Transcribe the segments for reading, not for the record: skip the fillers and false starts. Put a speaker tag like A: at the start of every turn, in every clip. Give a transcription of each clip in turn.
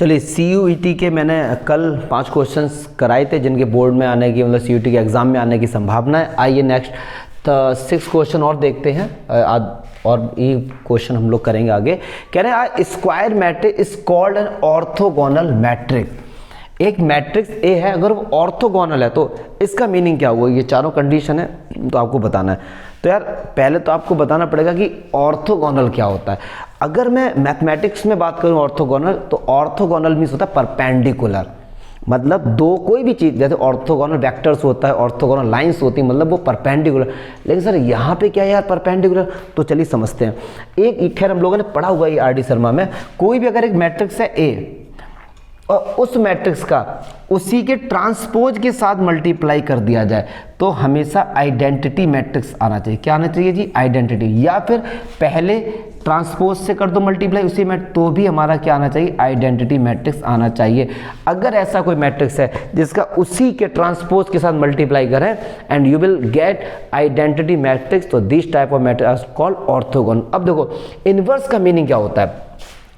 A: चलिए CUET के मैंने कल 5 क्वेश्चंस कराए थे जिनके बोर्ड में आने की, मतलब CUET के एग्ज़ाम में आने की संभावना है। आइए नेक्स्ट 6 क्वेश्चन और देखते हैं, और ये क्वेश्चन हम लोग करेंगे आगे। कह रहे हैं square matrix is called an orthogonal matrix. एक मैट्रिक्स ए है, अगर वो ऑर्थोगोनल है तो इसका मीनिंग क्या हुआ? ये चारों कंडीशन है तो आपको बताना है। तो यार पहले तो आपको बताना पड़ेगा कि ऑर्थोगोनल क्या होता है। अगर मैं मैथमेटिक्स में बात करूं ऑर्थोगोनल, तो ऑर्थोगोनल मीन्स होता है परपेंडिकुलर, मतलब दो कोई भी चीज़, जैसे ऑर्थोगोनल वेक्टर्स होता है, ऑर्थोगोनल लाइंस होती है, मतलब वो परपेंडिकुलर। लेकिन सर यहाँ पे क्या है यार परपेंडिकुलर? तो चलिए समझते हैं। एक खैर हम लोगों ने पढ़ा हुआ है RD शर्मा में, कोई भी अगर एक मैट्रिक्स है A और उस मैट्रिक्स का उसी के ट्रांसपोज के साथ मल्टीप्लाई कर दिया जाए तो हमेशा आइडेंटिटी मैट्रिक्स आना चाहिए। क्या आना चाहिए जी? आइडेंटिटी। या फिर पहले ट्रांसपोज से कर दो मल्टीप्लाई उसी में, तो भी हमारा क्या आना चाहिए? आइडेंटिटी मैट्रिक्स आना चाहिए। अगर ऐसा कोई मैट्रिक्स है जिसका उसी के ट्रांसपोज के साथ मल्टीप्लाई करें and you will get identity matrix, तो this type of matrix called orthogonal. अब देखो इनवर्स का मीनिंग क्या होता है,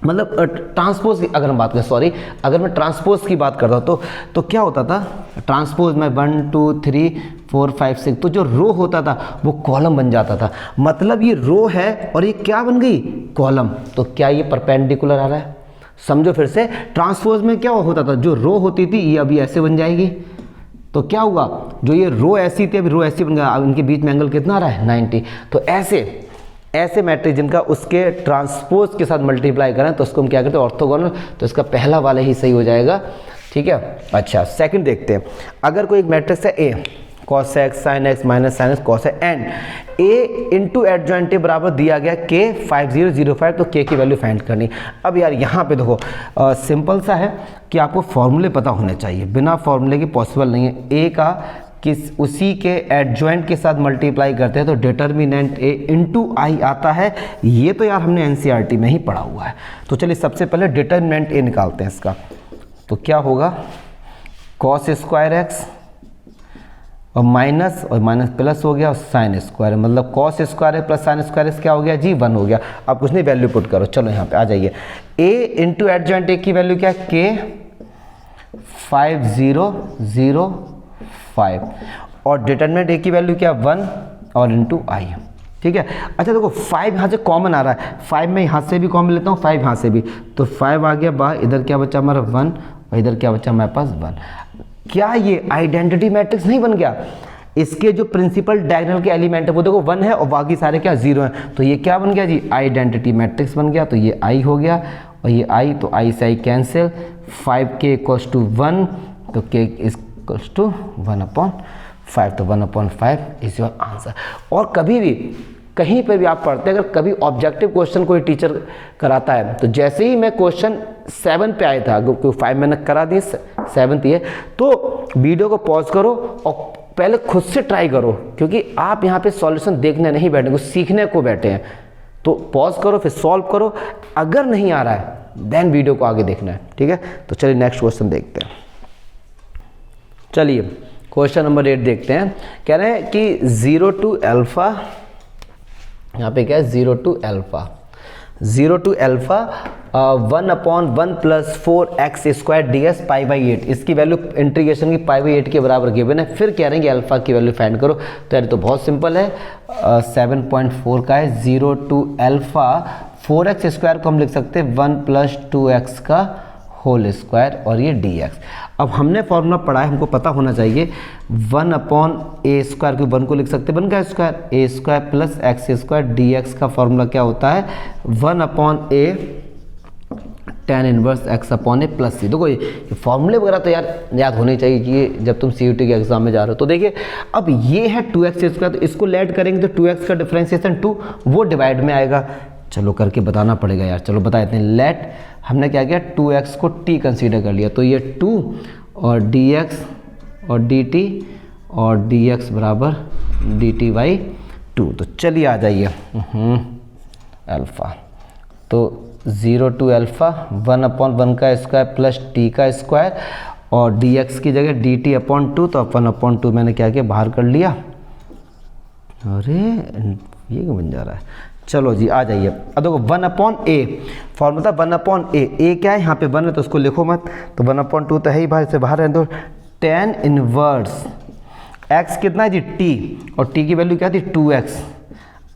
A: मतलब ट्रांसपोज की अगर हम बात करें, अगर मैं ट्रांसपोज की बात करता हूँ तो क्या होता था? ट्रांसपोज में 1 2 3 4 5 6, तो जो रो होता था वो कॉलम बन जाता था। मतलब ये रो है और ये क्या बन गई? कॉलम। तो क्या ये परपेंडिकुलर आ रहा है? समझो फिर से, ट्रांसपोज में क्या होता था? जो रो होती थी ये अभी ऐसे बन जाएगी, तो क्या हुआ? जो ये रो ऐसी थी अभी रो ऐसी बन गया। अब इनके बीच में एंगल कितना आ रहा है? 90। तो ऐसे मैट्रिक्स जिनका उसके ट्रांसपोज के साथ मल्टीप्लाई करें तो उसको हम क्या करते हैं? ऑर्थोगोनल। तो इसका पहला वाला ही सही हो जाएगा, ठीक है। अच्छा सेकंड देखते हैं। अगर कोई एक मैट्रिक्स है A cos x sin x minus sin x cos x and A into adjoint A बराबर दिया गया K 5005, तो K की वैल्यू फाइंड करनी। अब यार यहाँ पे देखो सिंपल सा है कि आपको फॉर्मूले पता होने चाहिए, बिना फॉर्मूले के पॉसिबल नहीं है। A का किस उसी के एडजॉइंट के साथ मल्टीप्लाई करते हैं तो डिटर्मिनेंट A इंटू आई आता है। ये तो यार हमने NCERT में ही पढ़ा हुआ है। तो चलिए सबसे पहले डिटर्मिनेंट A निकालते हैं इसका। तो क्या होगा? cos स्क्वायर x और माइनस प्लस हो गया और साइन स्क्वायर, मतलब cos square plus sine square क्या हो गया जी? 1 हो गया। अब कुछ नहीं, वैल्यू पुट करो। चलो यहाँ पे आ जाइए। A इंटू एडजॉइंट A की वैल्यू क्या है? K 5005 और डिटरमिनेंट A की वैल्यू क्या? 1 और इंटू आई, ठीक है। अच्छा देखो 5 यहाँ से कॉमन आ रहा है, 5 में यहाँ से भी कॉमन लेता हूँ, 5 यहाँ से भी, तो 5 आ गया बाहर। इधर क्या बचा हमारा? 1 और इधर क्या बचा हमारे पास? 1। क्या ये आइडेंटिटी मैट्रिक्स नहीं बन गया? इसके जो प्रिंसिपल डायगोनल के एलिमेंट है वो देखो 1 है और बाकी सारे क्या? 0 हैं। तो ये क्या बन गया जी? आइडेंटिटी मैट्रिक्स बन गया। तो ये आई हो गया और ये आई, तो आई से I cancel. 5K equals to 1, तो K इक्वल्स टू 1/5, तो 1/5 इज योर आंसर। और कभी भी कहीं पर भी आप पढ़ते हैं, अगर कभी ऑब्जेक्टिव क्वेश्चन कोई टीचर कराता है तो जैसे ही मैं क्वेश्चन 7 पे आया था, क्योंकि 5 मैंने करा दी, 7th है, तो वीडियो को पॉज करो और पहले खुद से ट्राई करो, क्योंकि आप यहाँ पे सॉल्यूशन देखने नहीं बैठे, कुछ सीखने को बैठे हैं। तो पॉज करो, फिर सॉल्व करो। अगर नहीं आ रहा है देन वीडियो को आगे देखना है, ठीक है। तो चलिए नेक्स्ट क्वेश्चन देखते हैं। चलिए क्वेश्चन नंबर 8 देखते हैं। कह रहे हैं कि 0 to अल्फा, यहाँ पे क्या है? 0 to alpha 1/1 plus 4x square ds π/8, इसकी वैल्यू इंटीग्रेशन की π/8 के बराबर गिवन है। फिर कह रहे हैं कि अल्फा की वैल्यू फाइंड करो। तो यार तो बहुत सिंपल है, 7.4 का है। 0 to अल्फा 4x स्क्वायर को हम लिख सकते हैं 1 प्लस 2x का होल स्क्वायर और ये dx। अब हमने फॉर्मूला पढ़ा है, हमको पता होना चाहिए 1/a स्क्वायर को 1 को लिख सकते हैं 1 का square, a square plus x square dx का फॉर्मूला क्या होता है? 1/a tan inverse x/a plus c। देखो ये फॉर्मूले वगैरह तो यार याद होने चाहिए कि जब तुम CUET के एग्जाम में जा रहे हो। तो देखिए अब ये है 2x स्क्वायर, तो इसको लेट करेंगे तो 2x का डिफरेंशिएशन 2 वो डिवाइड में आएगा। चलो करके बताना पड़ेगा यार, चलो बता देते हैं। लेट हमने क्या किया? 2x को t कंसीडर कर लिया, तो ये 2 और dx और dt और dx बराबर dt/2। तो चलिए आ जाइए अल्फ़ा, तो 0 to अल्फ़ा 1/1 का स्क्वायर प्लस t का स्क्वायर और dx की जगह dt/2, तो 1/2 मैंने क्या किया? बाहर कर लिया। अरे ये क्यों बन जा रहा है? चलो जी आ जाइए। अब देखो 1/a फॉर्मूला 1/a, a क्या है यहाँ पे 1 है तो उसको लिखो मत, तो 1/2 तो है ही बाहर से बाहर है, तो tan इनवर्स x कितना है जी t, और t की वैल्यू क्या थी 2x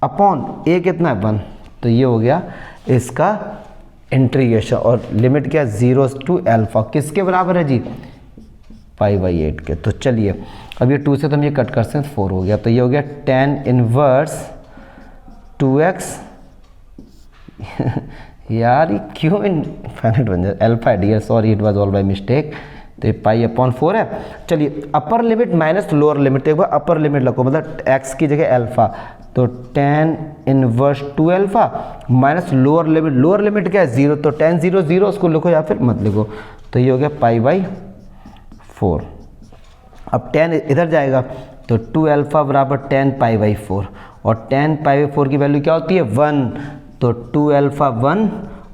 A: अपॉन a कितना है 1, तो ये हो गया इसका इंटीग्रेशन, और लिमिट क्या है 0 to अल्फा, किसके बराबर है जी π/8 के। तो चलिए अब ये 2 से तो हम ये कट कर सकते हैं 4 हो गया, तो ये हो गया tan इनवर्स 2x यार ये क्यों इनफाइनाइट बन जाए, alpha dear sorry it was all by mistake, तो ये π/4 है। चलिए upper limit minus lower limit, तो एक बार अपर लिमिट लगो, मतलब x की जगह अल्फा, तो tan inverse 2 alpha minus lower limit क्या है 0, तो tan 0 0 उसको लिखो या फिर मत लिखो, तो ये हो गया π/4। अब tan इधर जाएगा तो 2 अल्फा बराबर tan π/4, और tan π/4 की वैल्यू क्या होती है 1, तो 2 अल्फा 1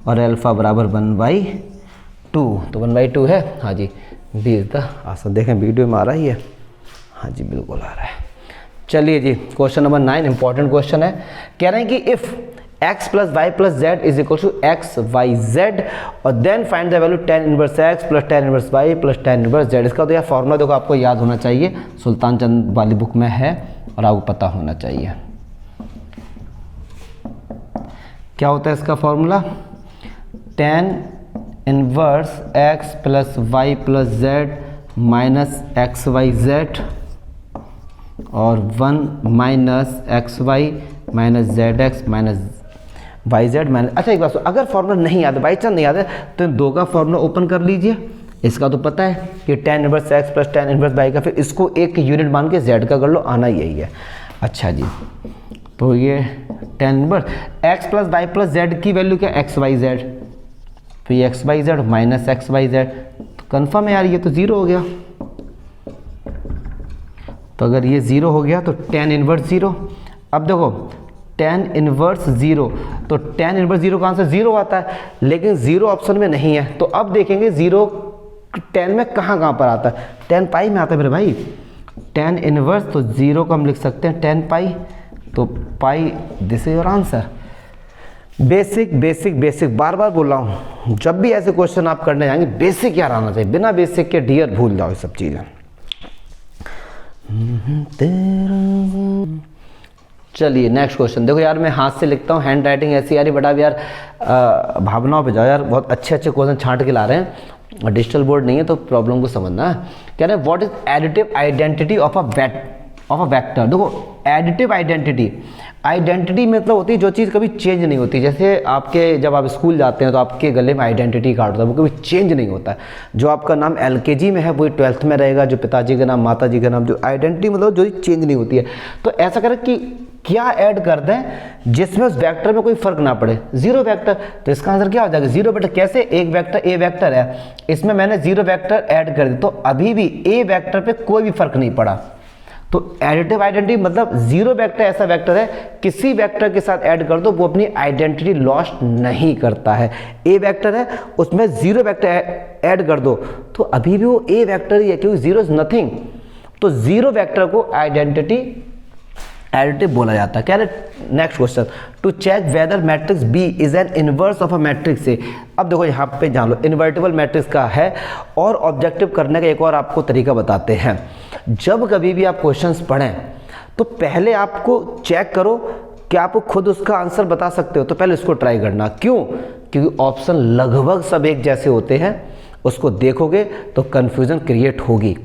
A: और अल्फा बराबर 1/2, तो 1/2 है। हाँ जी बी इज द आंसर। देखें वीडियो में आ रहा ही है, हाँ जी बिल्कुल आ रहा है। चलिए जी क्वेश्चन नंबर 9 इंपॉर्टेंट क्वेश्चन है, कह रहे हैं कि if x plus Y plus Z is equal to X Y Z, और then find the value tan inverse x plus tan inverse y plus tan inverse z। इसका तो यह formula देखो आपको याद होना चाहिए, सुल्तान चंद वाली बुक में है और आपको पता होना चाहिए। क्या होता है इसका formula, tan inverse x plus Y plus z minus x Y Z, और 1 minus x y minus z x minus y z minus. अच्छा एक बात सुनो, अगर फॉर्मूला नहीं याद है, बाई चांस नहीं याद है, तो इन दो का फॉर्मूला ओपन कर लीजिए। इसका तो पता है कि tan inverse x plus tan inverse y का, फिर इसको एक यूनिट मान के z का कर लो, आना यही है। अच्छा जी तो ये tan inverse x plus Y plus z की वैल्यू क्या एक्स वाई जेड, तो ये x Y z minus x Y z, तो कन्फर्म है यार ये तो 0 हो गया। तो अगर ये 0 हो गया तो tan इनवर्स 0। अब देखो tan इनवर्स 0, तो tan इनवर्स 0 का आंसर 0 आता है, लेकिन 0 ऑप्शन में नहीं है, तो अब देखेंगे 0 tan में कहाँ पर आता है, tan पाई में आता है मेरे भाई। tan इनवर्स तो 0 को हम लिख सकते हैं tan पाई, तो pi this is your answer. Basic basic basic बार बार बोल रहा हूँ, जब भी ऐसे क्वेश्चन आप करने जाएंगे बेसिक यार आना चाहिए, बिना बेसिक के डियर भूल जाओ ये सब चीज़ें। चलिए नेक्स्ट क्वेश्चन देखो यार, मैं हाथ से लिखता हूँ, हैंड राइटिंग ऐसी यार बड़ा यार भावनाओं पे जाओ यार, बहुत अच्छे अच्छे क्वेश्चन छांट के ला रहे हैं, और डिजिटल बोर्ड नहीं है तो प्रॉब्लम को समझना है। कह रहे हैं what is additive identity of a vector. देखो एडिटिव आइडेंटिटी मतलब होती है जो चीज़ कभी चेंज नहीं होती। जैसे आपके जब आप स्कूल जाते हैं तो आपके गले में आइडेंटिटी कार्ड होता है, वो कभी चेंज नहीं होता है। जो आपका नाम LKG में है वही 12th में रहेगा, जो पिताजी का नाम माता जी का नाम, जो आइडेंटिटी मतलब जो चेंज नहीं होती है। तो ऐसा करें कि क्या ऐड कर दें जिसमें उस वेक्टर में कोई फर्क ना पड़े, 0 वेक्टर। तो इसका आंसर क्या हो जाएगा 0 वेक्टर। कैसे, एक वेक्टर A वेक्टर है, इसमें मैंने 0 वेक्टर ऐड कर दी, तो अभी भी A वेक्टर पे कोई भी फर्क नहीं पड़ा। तो एडिटिव आइडेंटिटी मतलब 0 वेक्टर ऐसा वेक्टर है किसी वेक्टर के साथ ऐड कर दो वो अपनी आइडेंटिटी लॉस्ट नहीं करता है। A वेक्टर है उसमें 0 वेक्टर ऐड कर दो तो अभी भी वो A वेक्टर ही है, क्योंकि 0 इज नथिंग। तो 0 वेक्टर को आइडेंटिटी एडिटिव बोला जाता है। क्या है next question, to check whether matrix B is an inverse of a matrix A. अब देखो यहाँ पे जान लो इन्वर्टिबल मैट्रिक्स का है, और ऑब्जेक्टिव करने का एक और आपको तरीका बताते हैं। जब कभी भी आप क्वेश्चंस पढ़ें तो पहले आपको चेक करो कि आप खुद उसका आंसर बता सकते हो, तो पहले इसको ट्राई करना। क्यों? क्योंकि ऑप्शन लगभग सब एक जैसे होते हैं, उसको देखोगे तो कन्फ्यूजन क्रिएट होगी।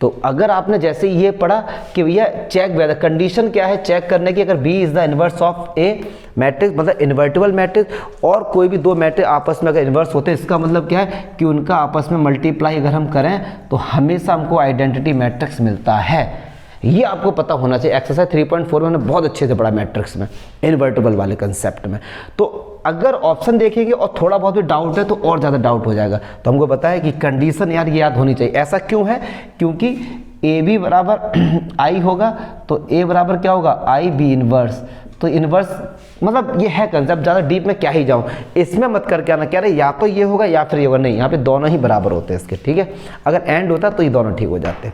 A: तो अगर आपने जैसे ये पढ़ा कि भैया चेक वेदर, कंडीशन क्या है चेक करने की, अगर B is the inverse of A matrix मतलब इन्वर्टिबल मैट्रिक्स, और कोई भी दो मैट्रिक्स आपस में अगर इन्वर्स होते हैं, इसका मतलब क्या है कि उनका आपस में मल्टीप्लाई अगर हम करें तो हमेशा हमको आइडेंटिटी मैट्रिक्स मिलता है। ये आपको पता होना चाहिए। एक्सरसाइज 3.4 मैंने बहुत अच्छे से पढ़ा मैट्रिक्स में, इन्वर्टिबल वाले कंसेप्ट में। तो अगर ऑप्शन देखेंगे और थोड़ा बहुत भी डाउट है तो और ज़्यादा डाउट हो जाएगा। तो हमको पता है कि कंडीशन यार ये याद होनी चाहिए। ऐसा क्यों है? क्योंकि ए बी बराबर आई होगा तो ए बराबर क्या होगा आई बी इनवर्स। तो इनवर्स मतलब ये है कंसेप्ट, ज़्यादा डीप में क्या ही जाऊँ, इसमें मत करके आना क्या रहे या तो ये होगा या फिर ये होगा, नहीं, यहाँ पे दोनों ही बराबर होते हैं इसके, ठीक है। अगर एंड होता तो ये दोनों ठीक हो जाते।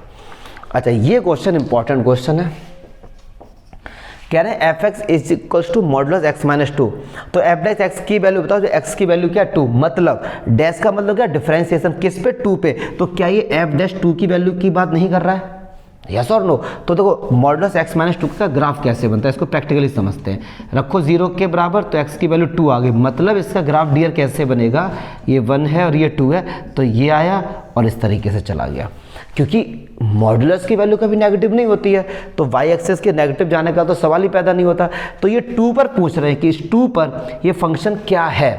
A: अच्छा ये क्वेश्चन इंपॉर्टेंट क्वेश्चन है। कह रहे हैं f x is equals to modulus x minus two. तो एफ डैश एक्स की वैल्यू बताओ, जो एक्स की वैल्यू क्या है 2, मतलब डैश का मतलब क्या डिफरेंशिएशन किस पे 2 पे, तो क्या ये एफ डैश 2 की वैल्यू की बात नहीं कर रहा है? यस और नो? तो देखो मॉडुलस एक्स माइनस 2 का ग्राफ कैसे बनता है इसको प्रैक्टिकली समझते हैं। रखो 0 के बराबर तो एक्स की वैल्यू 2 आ गई, मतलब इसका ग्राफ डियर कैसे बनेगा, ये 1 है और ये 2 है, तो ये आया और इस तरीके से चला गया। क्योंकि मॉडुलस की वैल्यू कभी नेगेटिव नहीं होती है, तो वाई एक्सिस के नेगेटिव जाने का तो सवाल ही पैदा नहीं होता। तो ये 2 पर पूछ रहे हैं कि इस 2 पर ये फंक्शन क्या है।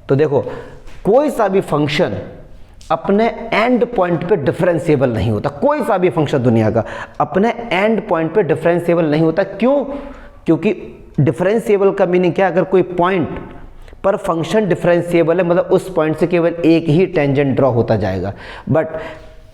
A: तो देखो कोई सा भी फंक्शन अपने एंड पॉइंट पे डिफरेंशिएबल नहीं होता, कोई सा भी फंक्शन दुनिया का अपने एंड पॉइंट पे डिफरेंशिएबल नहीं होता। क्यों? क्योंकि डिफरेंशिएबल का मीनिंग क्या है, अगर कोई पॉइंट पर फंक्शन डिफरेंशिएबल है मतलब उस पॉइंट से केवल एक ही टेंजेंट ड्रॉ होता जाएगा। बट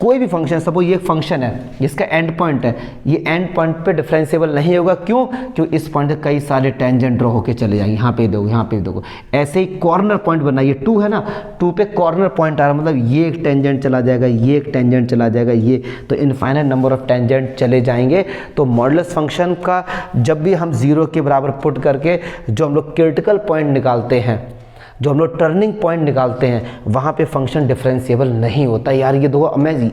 A: कोई भी फंक्शन, सपोज ये फंक्शन है जिसका एंड पॉइंट है, ये एंड पॉइंट पे डिफरेंशिएबल नहीं होगा। क्यों? क्योंकि इस पॉइंट से कई सारे टेंजेंट ड्रॉ होके चले जाएंगे, यहाँ पे देखो, यहाँ पे देखो, ऐसे ही कॉर्नर पॉइंट बनाइए, 2 है ना, 2 पे कॉर्नर पॉइंट आ रहा मतलब ये एक टेंजेंट चला जाएगा, ये एक टेंजेंट चला जाएगा, ये तो इनफाइनाइट नंबर ऑफ टेंजेंट चले जाएंगे। तो मॉडुलस फंक्शन का जब भी हम 0 के बराबर पुट करके जो हम लोग क्रिटिकल पॉइंट निकालते हैं, जो हम लोग टर्निंग पॉइंट निकालते हैं, वहाँ पे फंक्शन डिफरेंशिएबल नहीं होता। यार ये दो मैं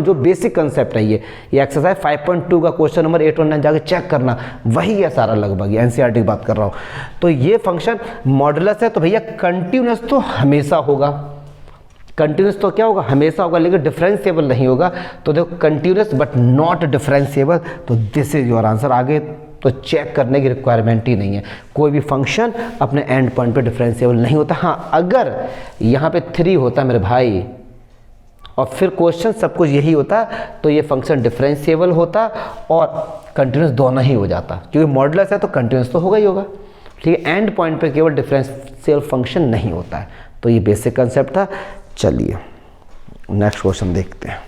A: जो बेसिक कंसेप्ट है ये एक्सरसाइज 5.2 का क्वेश्चन नंबर 8 और 9 जाके चेक करना, वही है सारा लगभग, ये एनसीईआरटी की बात कर रहा हूँ। तो ये फंक्शन मॉडुलस है तो भैया कंटिन्यूअस तो हमेशा होगा, कंटिन्यूअस तो क्या होगा, हमेशा होगा, लेकिन डिफरेंशिएबल नहीं होगा। तो देखो कंटिन्यूअस बट नॉट डिफरेंशिएबल, तो दिस इज योर आंसर। आगे तो चेक करने की रिक्वायरमेंट ही नहीं है, कोई भी फंक्शन अपने एंड पॉइंट पे डिफरेंशिएबल नहीं होता। हाँ अगर यहाँ पे 3 होता मेरे भाई और फिर क्वेश्चन सब कुछ यही होता तो ये फंक्शन डिफरेंशिएबल होता और कंटिन्यूस दोनों ही हो जाता, क्योंकि मॉडुलस है तो कंटिन्यूस तो होगा ही होगा। ठीक है, एंड पॉइंट पे केवल डिफरेंशियल फंक्शन नहीं होता है। तो ये बेसिक कंसेप्ट था। चलिए नेक्स्ट क्वेश्चन देखते हैं।